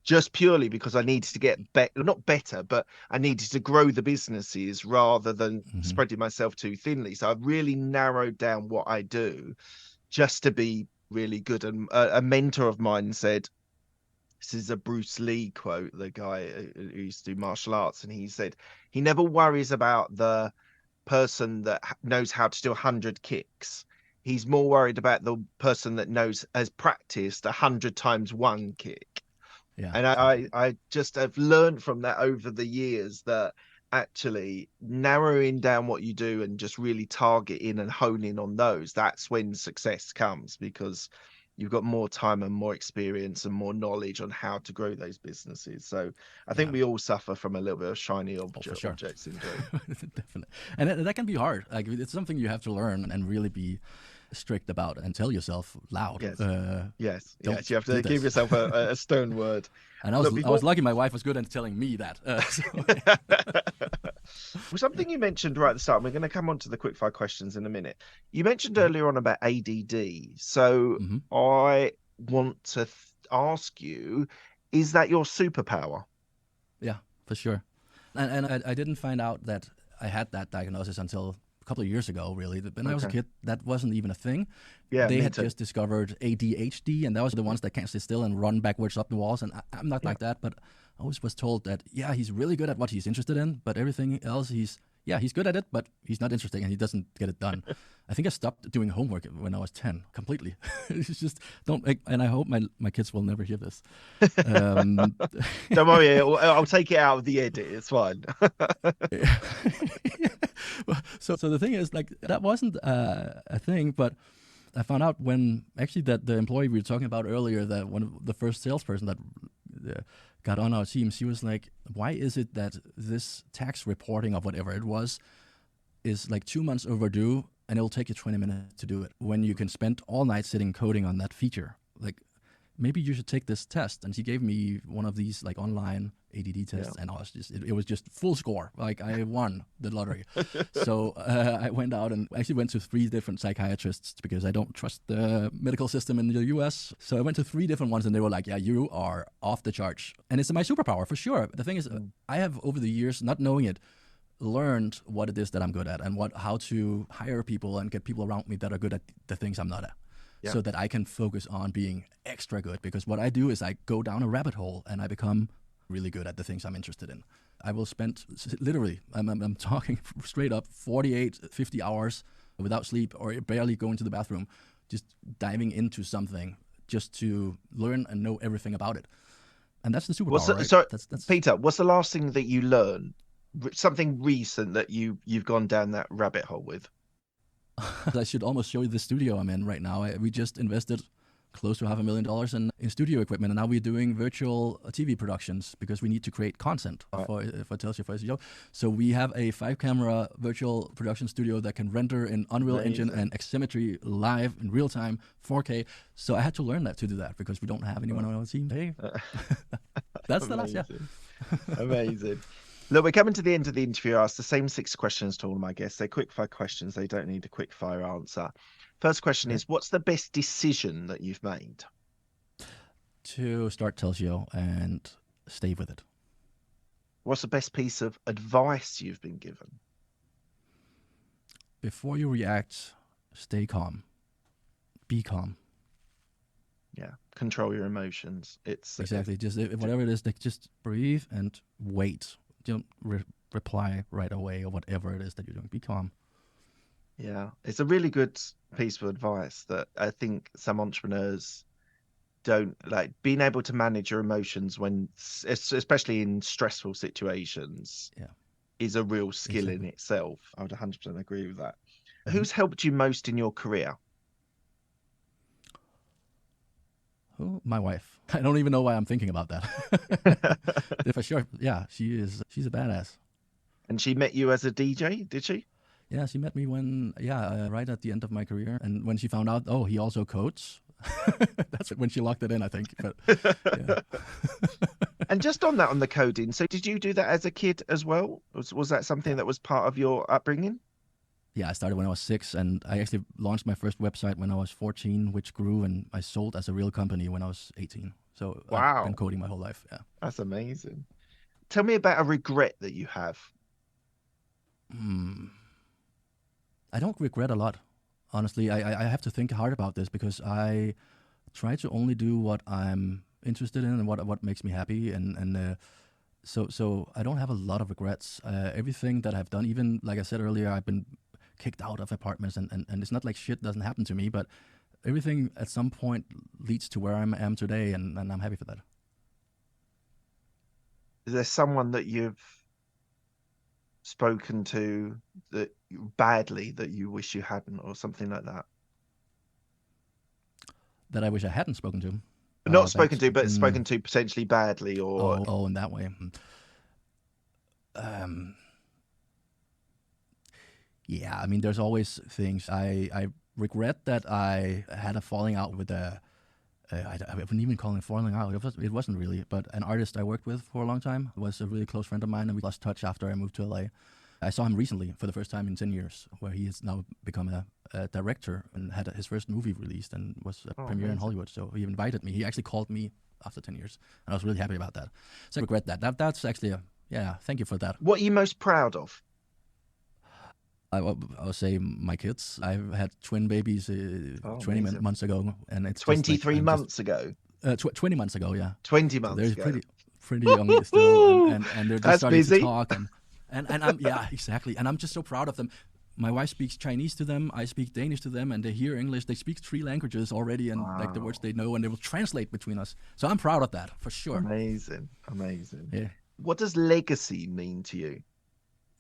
just purely because I needed to get not better, but I needed to grow the businesses rather than spreading myself too thinly. So I've really narrowed down what I do just to be really good. And a mentor of mine said, this is a Bruce Lee quote, the guy who used to do martial arts, and he said he never worries about the person that knows how to do 100 kicks. He's more worried about the person that has practiced 100 times one kick. Yeah. And I just have learned from that over the years that actually narrowing down what you do and just really targeting and honing on those, that's when success comes, because you've got more time and more experience and more knowledge on how to grow those businesses. So I think we all suffer from a little bit of shiny object syndrome. Definitely. And that can be hard. Like, it's something you have to learn and really be strict about and tell yourself loud. Yes. You have to give yourself a stern word. And I was lucky my wife was good at telling me that. Well, something you mentioned right at the start, and we're going to come on to the quickfire questions in a minute. You mentioned earlier on about ADD. So I want to ask you, is that your superpower? Yeah, for sure. And I didn't find out that I had that diagnosis until couple of years ago, really. When I was a kid, that wasn't even a thing. Yeah, they had just discovered ADHD, and that was the ones that can't sit still and run backwards up the walls. And I'm not like that, but I always was told that, he's really good at what he's interested in, but everything else, he's good at it, but he's not interested and he doesn't get it done. I think I stopped doing homework when I was 10 completely. It's just and I hope my kids will never hear this. Don't worry, I'll take it out of the edit. It's fine. So the thing is, like, that wasn't a thing, but I found out when actually that the employee we were talking about earlier, that one of the first salesperson that got on our team, she was like, why is it that this tax reporting of whatever it was is like 2 months overdue and it'll take you 20 minutes to do it when you can spend all night sitting coding on that feature? Like, maybe you should take this test. And she gave me one of these like online ADD tests, and I was it was just full score. Like, I won the lottery. So I went out and actually went to 3 different psychiatrists because I don't trust the medical system in the US. So I went to 3 different ones and they were like, you are off the charts. And it's my superpower for sure. The thing is, I have over the years, not knowing it, learned what it is that I'm good at and how to hire people and get people around me that are good at the things I'm not at. Yeah. So that I can focus on being extra good. Because what I do is I go down a rabbit hole and I become really good at the things I'm interested in. I will spend literally, I'm talking straight up, 48, 50 hours without sleep or barely going to the bathroom, just diving into something just to learn and know everything about it. And that's the superpower, right? So, That's Peter, what's the last thing that you learned? Something recent that you've gone down that rabbit hole with? I should almost show you the studio I'm in right now. We just invested close to $500,000 in studio equipment, and now we're doing virtual TV productions because we need to create content for Telzio for SEO. So we have a 5-camera virtual production studio that can render in Unreal Engine and Ximetry live in real time, 4K. So I had to learn that to do that because we don't have anyone on our team. Hey, that's the last, yeah. Amazing. Look, we're coming to the end of the interview. I asked the same 6 questions to all of my guests. They're quick fire questions. They don't need a quick fire answer. First question is, what's the best decision that you've made? To start Telzio and stay with it. What's the best piece of advice you've been given? Before you react, stay calm. Be calm. Yeah, control your emotions. It's exactly just whatever it is. Like, just breathe and wait. Don't reply right away or whatever it is that you're doing. Be calm. Yeah, it's a really good piece of advice that I think some entrepreneurs don't like. Being able to manage your emotions when, especially in stressful situations, is a real skill in itself. I would 100% agree with that. Mm-hmm. Who's helped you most in your career? Oh, my wife. I don't even know why I'm thinking about that. For sure. Yeah, she's a badass. And she met you as a DJ, did she? Yeah, she met me when, right at the end of my career. And when she found out, oh, he also codes. That's when she locked it in, I think. But, yeah. And just on that, on the coding, so did you do that as a kid as well? Was that something that was part of your upbringing? Yeah, I started when I was 6, and I actually launched my first website when I was 14, which grew, and I sold as a real company when I was 18. So wow. I've been coding my whole life. Yeah, that's amazing. Tell me about a regret that you have. I don't regret a lot, honestly. I have to think hard about this because I try to only do what I'm interested in and what makes me happy, and so I don't have a lot of regrets. Everything that I've done, even like I said earlier, I've been kicked out of apartments, and it's not like shit doesn't happen to me, but everything at some point leads to where I am today, and I'm happy for that. Is there someone that you've spoken to that badly that you wish you hadn't, or something like that? That I wish I hadn't spoken to? Not spoken to, but spoken to potentially badly, or... Oh, in that way. Yeah, I mean, there's always things. I regret that I had a falling out with I wouldn't even call it falling out. It wasn't really, but an artist I worked with for a long time was a really close friend of mine, and we lost touch after I moved to LA. I saw him recently for the first time in 10 years, where he has now become a director and had his first movie released and was a premiere in Hollywood. So he invited me. He actually called me after 10 years, and I was really happy about that. So I regret that. That's actually thank you for that. What are you most proud of? I would say my kids. I've had twin babies 20 months ago, and it's 23 months ago. 20 months ago, yeah. 20 months ago. They're pretty young still, and they're just starting busy. to talk, and I'm exactly, and I'm just so proud of them. My wife speaks Chinese to them. I speak Danish to them, and they hear English. They speak 3 languages already, and like the words they know, and they will translate between us. So I'm proud of that for sure. Amazing. Yeah. What does legacy mean to you?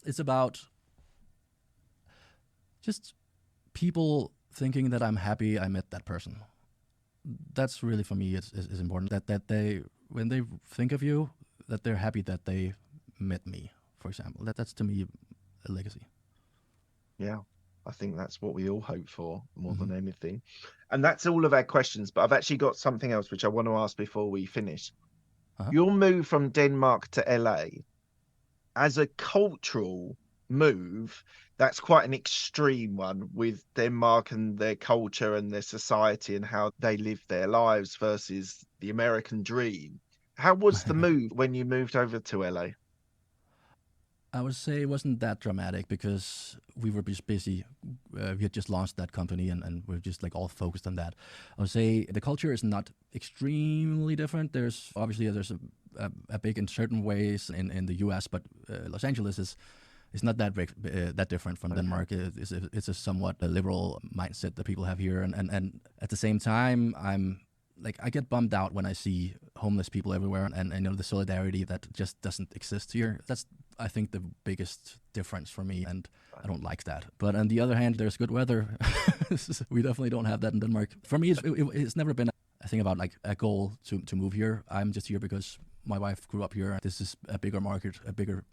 It's about just people thinking that I'm happy I met that person. That's really, for me, is important. That they, when they think of you, that they're happy that they met me, for example. That's to me a legacy. Yeah, I think that's what we all hope for more than anything. And that's all of our questions, but I've actually got something else which I want to ask before we finish. Your move from Denmark to LA, as a cultural move, that's quite an extreme one, with Denmark and their culture and their society and how they live their lives versus the American dream. How was the move when you moved over to LA? I would say it wasn't that dramatic because we were just busy. We had just launched that company, and we're just like all focused on that. I would say the culture is not extremely different. There's obviously big in certain ways in the U.S., but Los Angeles is not that big, that different from Denmark. It's a somewhat liberal mindset that people have here, and at the same time, I get bummed out when I see homeless people everywhere, and the solidarity that just doesn't exist here. That's, I think, the biggest difference for me, and I don't like that. But on the other hand, there's good weather. We definitely don't have that in Denmark. For me, it's never been a thing about like a goal to move here. I'm just here because my wife grew up here. This is a bigger market, a bigger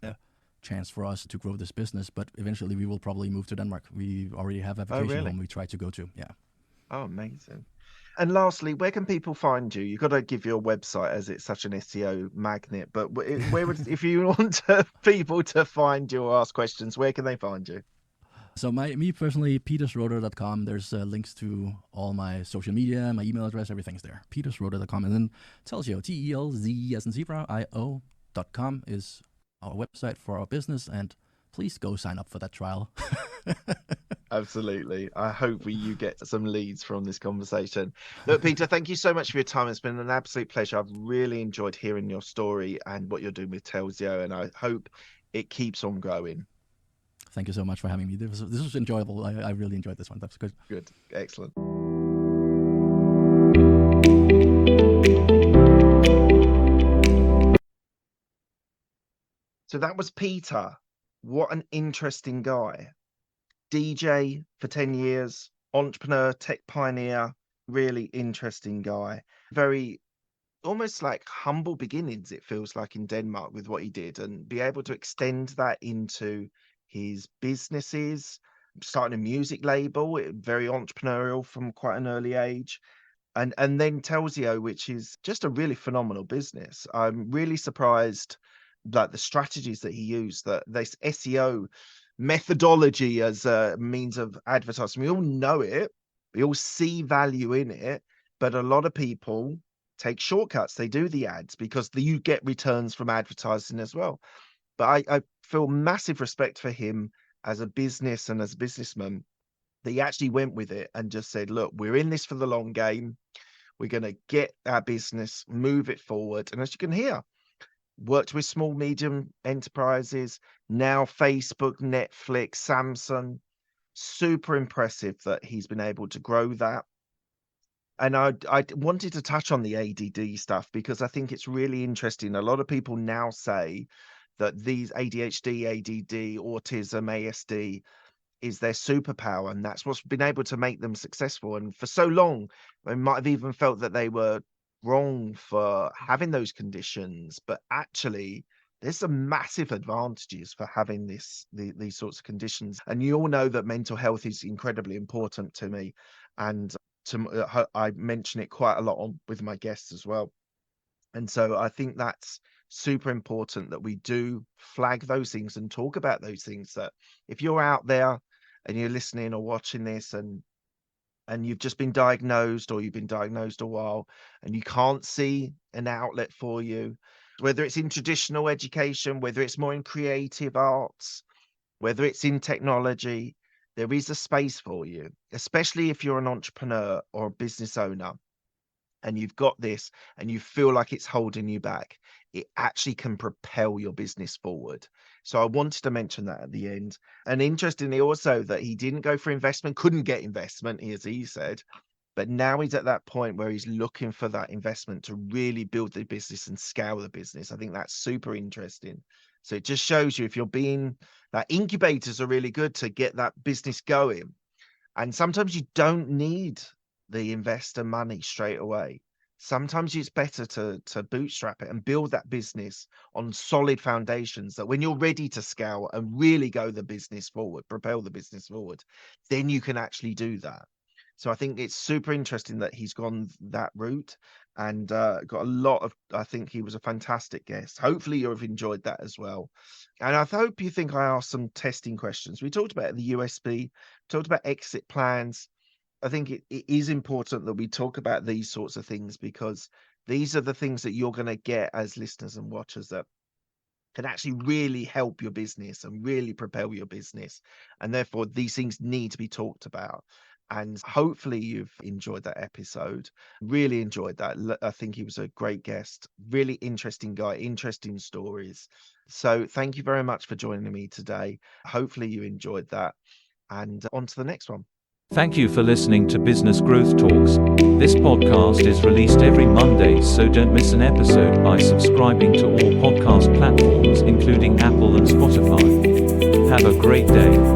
chance for us to grow this business. But eventually, we will probably move to Denmark. We already have a vacation home we try to go to. Yeah. Oh, amazing. And lastly, where can people find you? You've got to give your website, as it's such an SEO magnet. But where would, if you want people to find you or ask questions, where can they find you? So me personally, peterschroeder.com. There's links to all my social media, my email address, everything's there. peterschroeder.com. And then Telzio, Telz as in zebra, IO.com is our website for our business. And please go sign up for that trial. Absolutely. I hope you get some leads from this conversation. Look, Peter, thank you so much for your time. It's been an absolute pleasure. I've really enjoyed hearing your story and what you're doing with Telzio, and I hope it keeps on growing. Thank you so much for having me. This was enjoyable. I really enjoyed this one. That's good. Good. Excellent. So that was Peter. What an interesting guy. DJ for 10 years, entrepreneur, tech pioneer, really interesting guy. Very almost like humble beginnings, it feels like, in Denmark with what he did, and be able to extend that into his businesses, starting a music label, very entrepreneurial from quite an early age. And then Telzio, which is just a really phenomenal business. I'm really surprised like the strategies that he used, that this SEO methodology as a means of advertising. We all know it, we all see value in it, but a lot of people take shortcuts. They do the ads because you get returns from advertising as well. But I feel massive respect for him as a business and as a businessman, that he actually went with it and just said, look, we're in this for the long game. We're going to get our business, move it forward. And as you can hear, worked with small, medium enterprises, now Facebook, Netflix, Samsung. Super impressive that he's been able to grow that. And I wanted to touch on the ADD stuff because I think it's really interesting. A lot of people now say that these ADHD, ADD, autism, ASD is their superpower, and that's what's been able to make them successful. And for so long, they might have even felt that they were wrong for having those conditions, but actually there's some massive advantages for having these sorts of conditions. And you all know that mental health is incredibly important to me, and I mention it quite a lot with my guests as well. And so I think that's super important that we do flag those things and talk about those things, that if you're out there and you're listening or watching this and you've just been diagnosed, or you've been diagnosed a while and you can't see an outlet for you, whether it's in traditional education, whether it's more in creative arts, whether it's in technology, there is a space for you, especially if you're an entrepreneur or a business owner and you've got this and you feel like it's holding you back. It actually can propel your business forward. So I wanted to mention that at the end. And interestingly also that he didn't go for investment, couldn't get investment, as he said, but now he's at that point where he's looking for that investment to really build the business and scale the business. I think that's super interesting. So it just shows you, if you're that incubators are really good to get that business going. And sometimes you don't need the investor money straight away. Sometimes it's better to bootstrap it and build that business on solid foundations, that when you're ready to scale and really go the business forward, propel the business forward, then you can actually do that. So I think it's super interesting that he's gone that route and got a lot of, I think he was a fantastic guest. Hopefully you've enjoyed that as well. And I hope you think I asked some testing questions. We talked about the USB, talked about exit plans. I think it is important that we talk about these sorts of things, because these are the things that you're going to get as listeners and watchers that can actually really help your business and really propel your business. And therefore, these things need to be talked about. And hopefully you've enjoyed that episode. Really enjoyed that. I think he was a great guest. Really interesting guy, interesting stories. So thank you very much for joining me today. Hopefully you enjoyed that. And on to the next one. Thank you for listening to Business Growth Talks. This podcast is released every Monday, so don't miss an episode by subscribing to all podcast platforms, including Apple and Spotify. Have a great day.